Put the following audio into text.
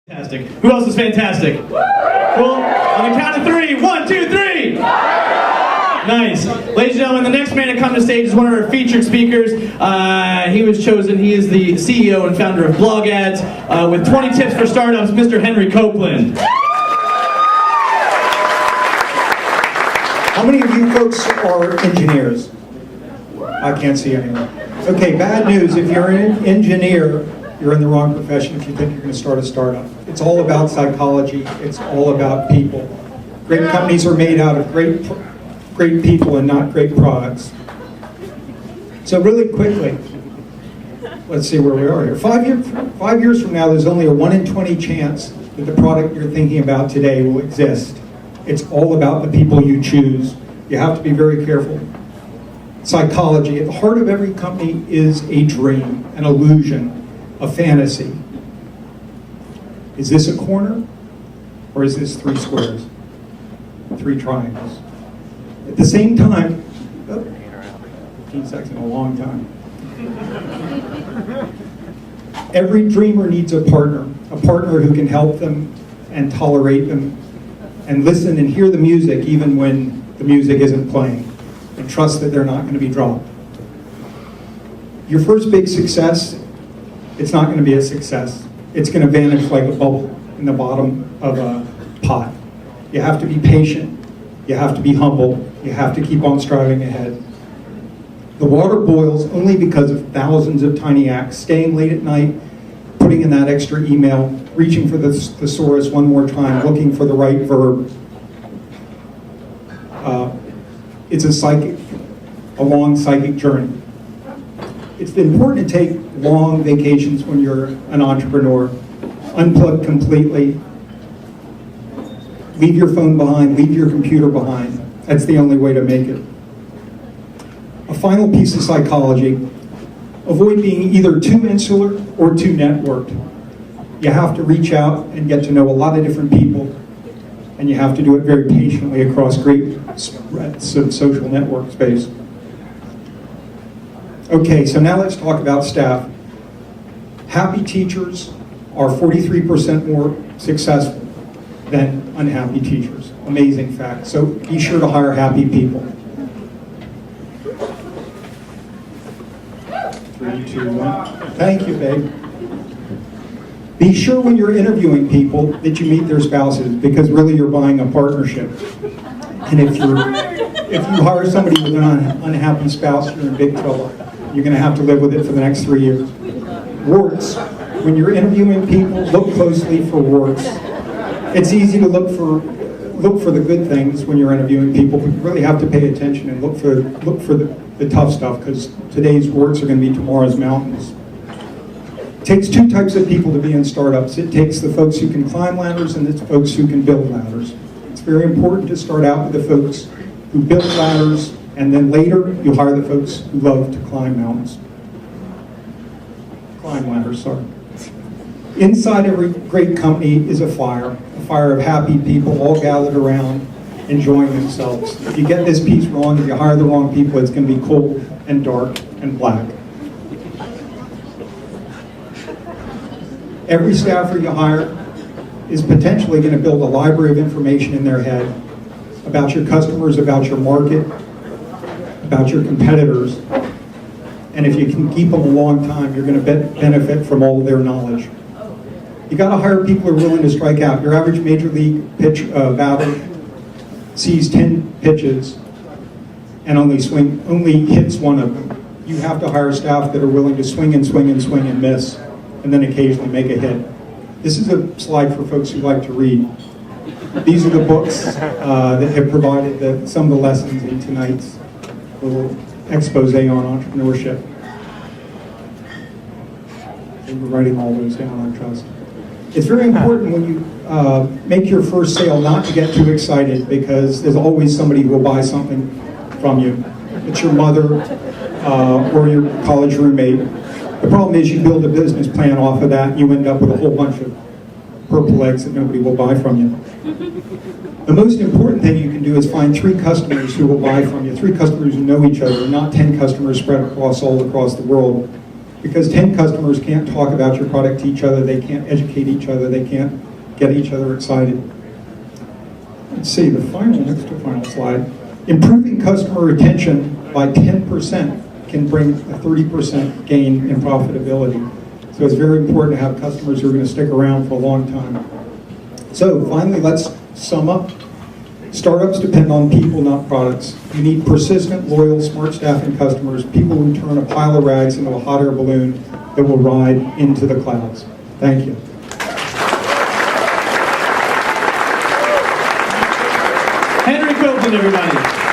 Fantastic. Who else is fantastic? Cool. On the count of three. 1, 2, 3. Nice. Ladies and gentlemen, the next man to come to stage is one of our featured speakers. He was chosen. He is the CEO and founder of Blog Ads with 20 tips for startups, Mr. Henry Copeland. How many of you folks are engineers? I can't see anyone. Okay, bad news. If you're an engineer, you're in the wrong profession if you think you're going to start a startup. It's all about psychology. It's all about people. Great companies are made out of great people and not great products. So really quickly, let's see where we are here. 5 years from now, there's only a 1 in 20 chance that the product you're thinking about today will exist. It's all about the people you choose. You have to be very careful. Psychology. At the heart of every company is a dream, an illusion, a fantasy. Is this a corner? Or is this 3 squares? 3 triangles. At the same time, 15 seconds, a long time. Every dreamer needs a partner who can help them and tolerate them and listen and hear the music even when the music isn't playing and trust that they're not going to be dropped. Your first big success, it's not going to be a success. It's going to vanish like a bubble in the bottom of a pot. You have to be patient. You have to be humble. You have to keep on striving ahead. The water boils only because of thousands of tiny acts, staying late at night, putting in that extra email, reaching for the thesaurus one more time, looking for the right verb. It's a long psychic journey. It's important to take long vacations when you're an entrepreneur. Unplug completely. Leave your phone behind, leave your computer behind. That's the only way to make it. A final piece of psychology. Avoid being either too insular or too networked. You have to reach out and get to know a lot of different people, and you have to do it very patiently across great spreads of social network space. Okay, so now let's talk about staff. Happy teachers are 43% more successful than unhappy teachers. Amazing fact. So be sure to hire happy people. 3, 2, 1. Thank you, babe. Be sure when you're interviewing people that you meet their spouses, because really you're buying a partnership. And if you hire somebody with an unhappy spouse, you're in big trouble. You're going to have to live with it for the next 3 years. Warts. When you're interviewing people, look closely for warts. It's easy to look for the good things when you're interviewing people, but you really have to pay attention and look for the tough stuff, because today's warts are going to be tomorrow's mountains. It takes 2 types of people to be in startups. It takes the folks who can climb ladders and the folks who can build ladders. It's very important to start out with the folks who build ladders, and then later you hire the folks who love to climb mountains. Climb ladders, sorry. Inside every great company is a fire of happy people all gathered around, enjoying themselves. If you get this piece wrong, if you hire the wrong people, it's going to be cold and dark and black. Every staffer you hire is potentially going to build a library of information in their head about your customers, about your market, about your competitors. And if you can keep them a long time, you're going to benefit from all of their knowledge. You got to hire people who are willing to strike out. Your average major league batter sees 10 pitches and only hits 1 of them. You have to hire staff that are willing to swing and swing and swing and miss, and then occasionally make a hit. This is a slide for folks who like to read. These are the books that have provided some of the lessons in tonight's little expose on entrepreneurship. And we're writing all those down, I trust. It's very important when you make your first sale not to get too excited, because there's always somebody who will buy something from you. It's your mother or your college roommate. The problem is you build a business plan off of that, and you end up with a whole bunch of purple eggs that nobody will buy from you. The most important thing you can do is find 3 customers who will buy from you, 3 customers who know each other, not 10 customers spread all across the world. because 10 customers can't talk about your product to each other, they can't educate each other, they can't get each other excited. Let's see, the next to final slide. Improving customer retention by 10% can bring a 30% gain in profitability. So it's very important to have customers who are going to stick around for a long time. So finally, let's sum up. Startups depend on people, not products. You need persistent, loyal, smart staff and customers, people who turn a pile of rags into a hot air balloon that will ride into the clouds. Thank you. Henry Copeland, everybody.